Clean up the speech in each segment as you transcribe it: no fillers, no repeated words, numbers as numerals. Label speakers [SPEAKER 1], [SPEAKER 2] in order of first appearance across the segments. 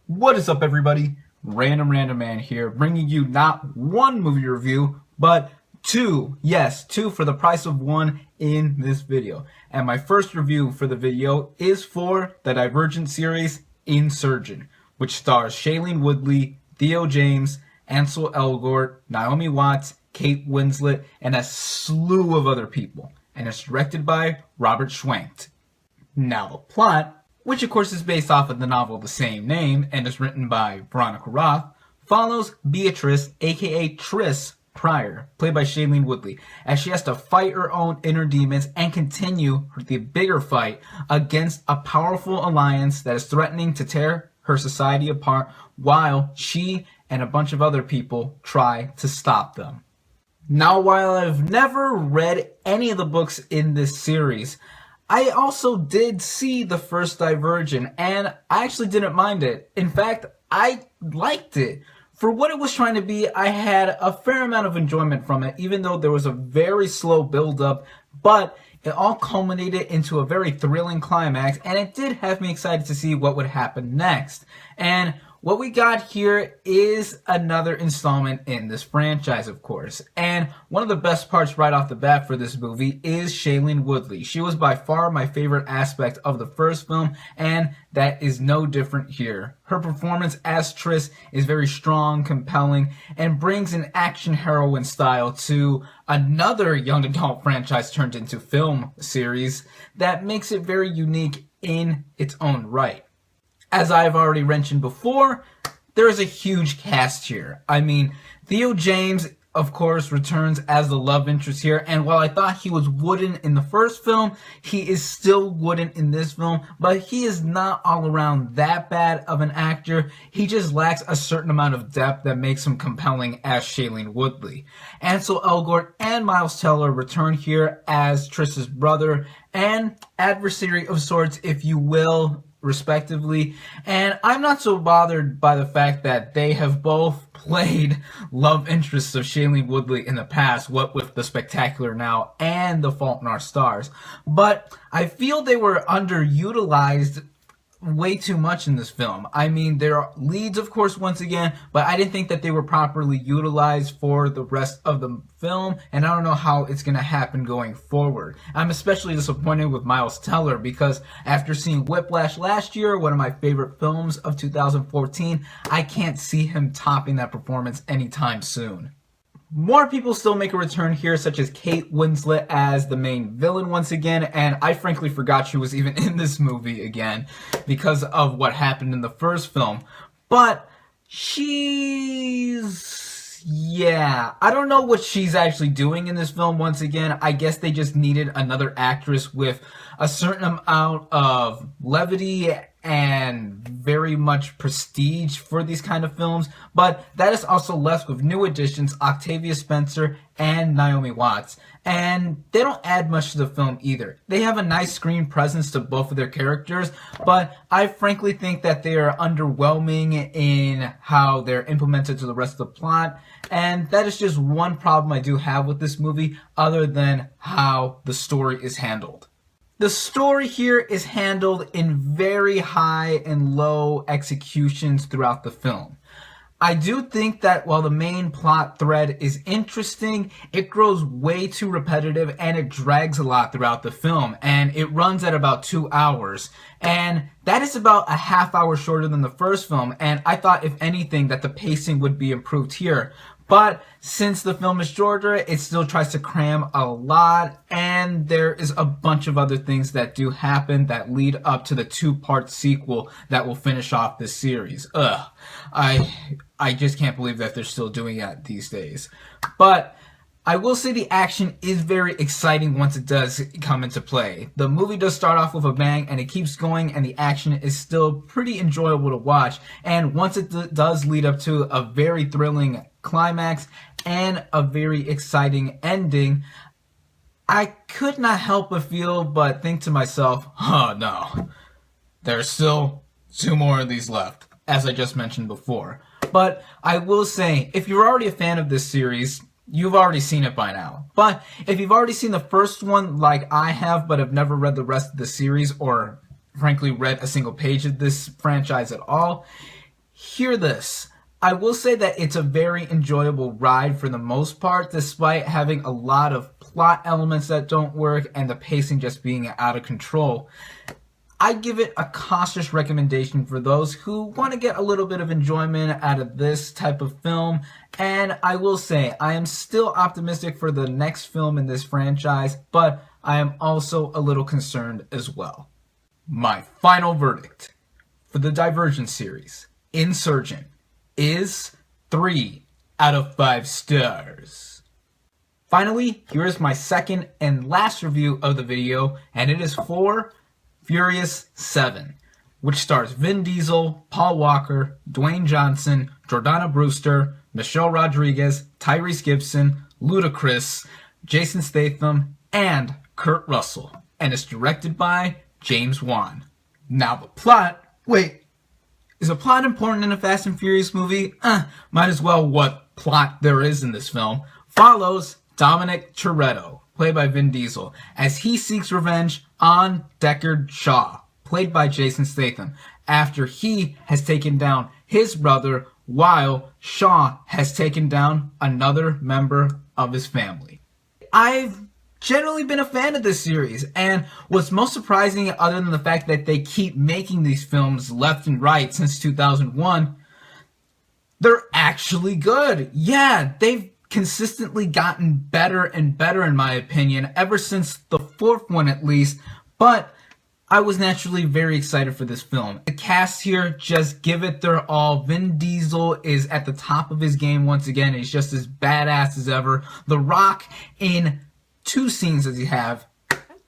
[SPEAKER 1] What is up, everybody? Random Random Man here, bringing you not one movie review, but two. Yes, two for the price of one in this video. And my first review for the video is for the Divergent series, Insurgent, which stars Shailene Woodley, Theo James, Ansel Elgort, Naomi Watts, Kate Winslet, and a slew of other people. And it's directed by Robert Schwankt. Now the plot, which of course is based off of the novel of the same name and is written by Veronica Roth, follows Beatrice, aka Triss Pryor, played by Shailene Woodley, as she has to fight her own inner demons and continue the bigger fight against a powerful alliance that is threatening to tear her society apart while she and a bunch of other people try to stop them. Now, while I've never read any of the books in this series, I also did see the first Divergent, and I actually didn't mind it. In fact, I liked it. For what it was trying to be, I had a fair amount of enjoyment from it, even though there was a very slow build-up, but it all culminated into a very thrilling climax, and it did have me excited to see what would happen next. And what we got here is another installment in this franchise, of course. And one of the best parts right off the bat for this movie is Shailene Woodley. She was by far my favorite aspect of the first film, and that is no different here. Her performance as Triss is very strong, compelling, and brings an action heroine style to another young adult franchise turned into film series that makes it very unique in its own right. As I've already mentioned before, there is a huge cast here. I mean, Theo James, of course, returns as the love interest here, and while I thought he was wooden in the first film, he is still wooden in this film, but he is not all around that bad of an actor. He just lacks a certain amount of depth that makes him compelling as Shailene Woodley. Ansel Elgort and Miles Teller return here as Triss's brother and adversary of sorts, if you will, respectively, and I'm not so bothered by the fact that they have both played love interests of Shailene Woodley in the past, what with The Spectacular Now and The Fault in Our Stars, but I feel they were underutilized way too much in this film. I mean, there are leads, of course, once again, but I didn't think that they were properly utilized for the rest of the film, and I don't know how it's going to happen going forward. I'm especially disappointed with Miles Teller because after seeing Whiplash last year, one of my favorite films of 2014, I can't see him topping that performance anytime soon. More people still make a return here, such as Kate Winslet as the main villain once again, and I frankly forgot she was even in this movie again because of what happened in the first film. But yeah, I don't know what she's actually doing in this film once again. I guess they just needed another actress with a certain amount of levity and very much prestige for these kind of films, but that is also left with new additions Octavia Spencer and Naomi Watts, and they don't add much to the film either. They have a nice screen presence to both of their characters, but I frankly think that they are underwhelming in how they're implemented to the rest of the plot, and that is just one problem I do have with this movie, other than how the story is handled. The story here is handled in very high and low executions throughout the film. I do think that while the main plot thread is interesting, it grows way too repetitive and it drags a lot throughout the film, and it runs at about 2 hours. And that is about a half hour shorter than the first film, and I thought if anything that the pacing would be improved here. But since the film is shorter, it still tries to cram a lot, and there is a bunch of other things that do happen that lead up to the two-part sequel that will finish off this series. I just can't believe that they're still doing that these days. But I will say the action is very exciting once it does come into play. The movie does start off with a bang, and it keeps going, and the action is still pretty enjoyable to watch. And once it does lead up to a very thrilling climax and a very exciting ending, I could not help but think to myself, oh no, there's still 2 more of these left, as I just mentioned before. But I will say, if you're already a fan of this series, you've already seen it by now. But if you've already seen the first one like I have, but have never read the rest of the series, or frankly read a single page of this franchise at all, hear this. I will say that it's a very enjoyable ride for the most part, despite having a lot of plot elements that don't work and the pacing just being out of control. I give it a cautious recommendation for those who want to get a little bit of enjoyment out of this type of film. And I will say, I am still optimistic for the next film in this franchise, but I am also a little concerned as well. My final verdict for the Divergent series, Insurgent, is 3 out of 5 stars. Finally, here is my second and last review of the video, and it is for Furious 7, which stars Vin Diesel, Paul Walker, Dwayne Johnson, Jordana Brewster, Michelle Rodriguez, Tyrese Gibson, Ludacris, Jason Statham, and Kurt Russell, and it's directed by James Wan. Now the plot, wait, is a plot important in a Fast and Furious movie? Might as well what plot there is in this film. Follows Dominic Toretto, played by Vin Diesel, as he seeks revenge on Deckard Shaw, played by Jason Statham, after he has taken down his brother while Shaw has taken down another member of his family. I've generally been a fan of this series, and what's most surprising, other than the fact that they keep making these films left and right since 2001, they're actually good. Yeah, they've consistently gotten better and better, in my opinion, ever since the fourth one at least, but I was naturally very excited for this film. The cast here just give it their all. Vin Diesel is at the top of his game once again. He's just as badass as ever. The Rock, in 2 scenes that he have.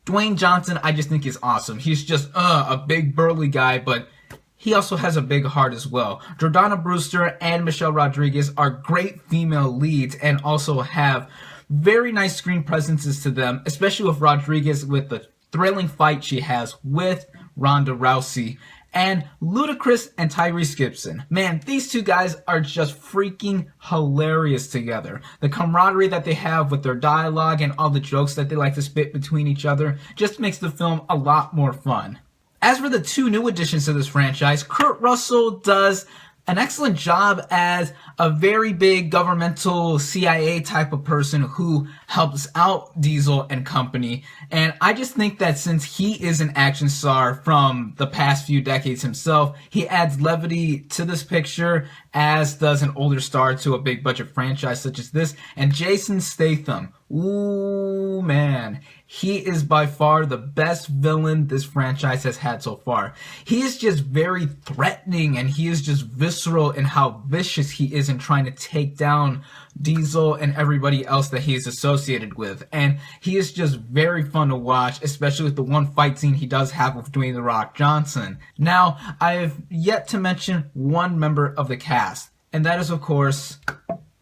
[SPEAKER 1] Dwayne Johnson, I just think is awesome. He's just a big burly guy, but he also has a big heart as well. Jordana Brewster and Michelle Rodriguez are great female leads and also have very nice screen presences to them, especially with Rodriguez with the thrilling fight she has with Ronda Rousey. And Ludacris and Tyrese Gibson. Man, these 2 guys are just freaking hilarious together. The camaraderie that they have with their dialogue and all the jokes that they like to spit between each other just makes the film a lot more fun. As for the 2 new additions to this franchise, Kurt Russell does an excellent job as a very big governmental CIA type of person who helps out Diesel and company. And I just think that since he is an action star from the past few decades himself, he adds levity to this picture, as does an older star to a big budget franchise such as this. And Jason Statham, ooh man, he is by far the best villain this franchise has had so far. He is just very threatening, and he is just visceral in how vicious he is in trying to take down Diesel and everybody else that he is associated with. And he is just very fun to watch, especially with the one fight scene he does have with Dwayne "The Rock" Johnson. Now, I have yet to mention one member of the cast, and that is, of course,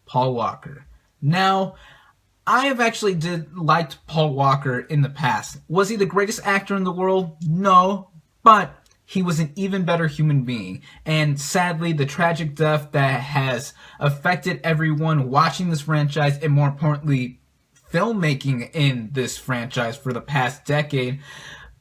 [SPEAKER 1] Paul Walker. Now, I have actually liked Paul Walker in the past. Was he the greatest actor in the world? No, but he was an even better human being. And sadly, the tragic death that has affected everyone watching this franchise, and more importantly, filmmaking in this franchise for the past decade,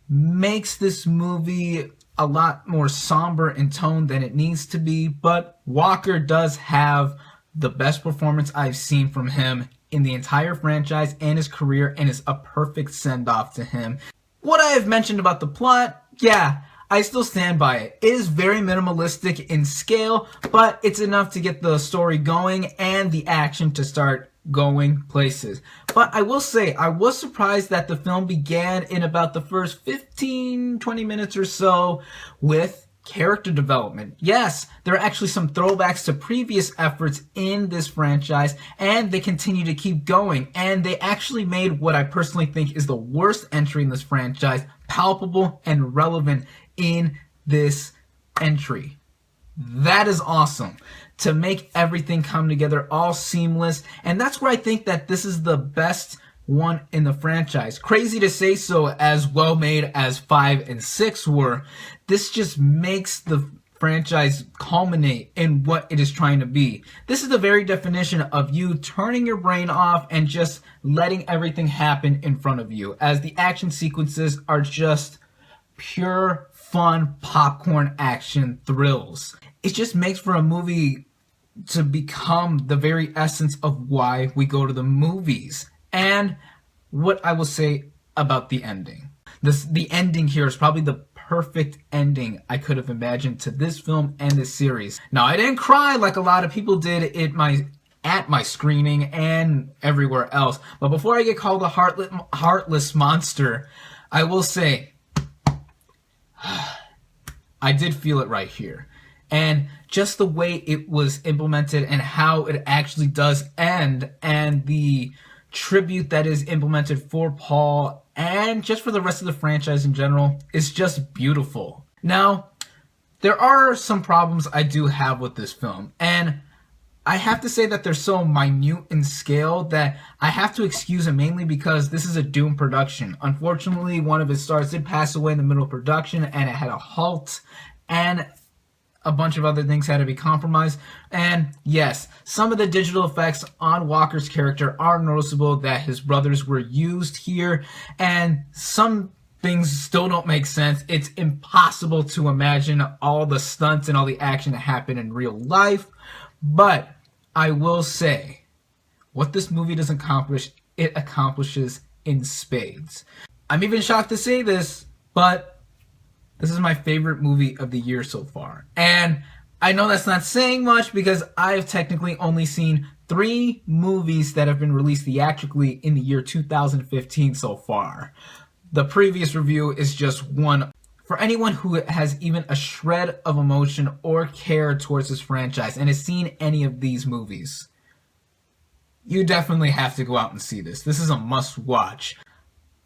[SPEAKER 1] makes this movie a lot more somber in tone than it needs to be. But Walker does have the best performance I've seen from him in the entire franchise and his career, and is a perfect send-off to him. What I have mentioned about the plot, yeah, I still stand by it. It is very minimalistic in scale, but it's enough to get the story going and the action to start going places. But I will say, I was surprised that the film began in about the first 15-20 minutes or so with character development. Yes, there are actually some throwbacks to previous efforts in this franchise, and they continue to keep going. And they actually made what I personally think is the worst entry in this franchise palpable and relevant in this entry. That is awesome. To make everything come together all seamless. And that's where I think that this is the best one in the franchise. Crazy to say so, as well made as 5 and 6 were. This just makes the franchise culminate in what it is trying to be. This is the very definition of you turning your brain off and just letting everything happen in front of you, as the action sequences are just pure fun popcorn action thrills. it just makes for a movie to become the very essence of why we go to the movies. And what I will say about the ending. The ending here is probably the perfect ending I could have imagined to this film and this series. Now, I didn't cry like a lot of people did at my screening and everywhere else. But before I get called a heartless monster, I will say I did feel it right here. And just the way it was implemented and how it actually does end, and the tribute that is implemented for Paul and just for the rest of the franchise in general is just beautiful. Now, there are some problems I do have with this film, and I have to say that they're so minute in scale that I have to excuse them, mainly because this is a doomed production. Unfortunately, one of its stars did pass away in the middle of production, and it had a halt, and a bunch of other things had to be compromised. And yes, some of the digital effects on Walker's character are noticeable that his brothers were used here, and some things still don't make sense. It's impossible to imagine all the stunts and all the action that happen in real life. But I will say, what this movie doesn't accomplish, it accomplishes in spades. I'm even shocked to say this, but this is my favorite movie of the year so far. And I know that's not saying much because I've technically only seen 3 movies that have been released theatrically in the year 2015 so far. The previous review is just one. For anyone who has even a shred of emotion or care towards this franchise and has seen any of these movies, you definitely have to go out and see this. This is a must-watch.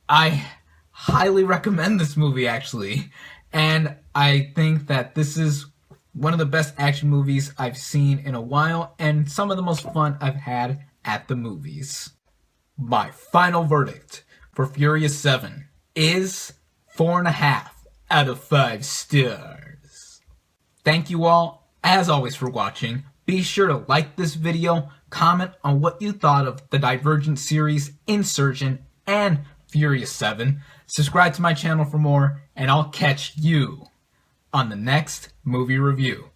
[SPEAKER 1] I highly recommend this movie, actually. And I think that this is one of the best action movies I've seen in a while, and some of the most fun I've had at the movies. My final verdict for Furious 7 is 4.5 out of 5 stars. Thank you all, as always, for watching. Be sure to like this video, comment on what you thought of the Divergent series, Insurgent, and Furious 7. Subscribe to my channel for more, and I'll catch you on the next movie review.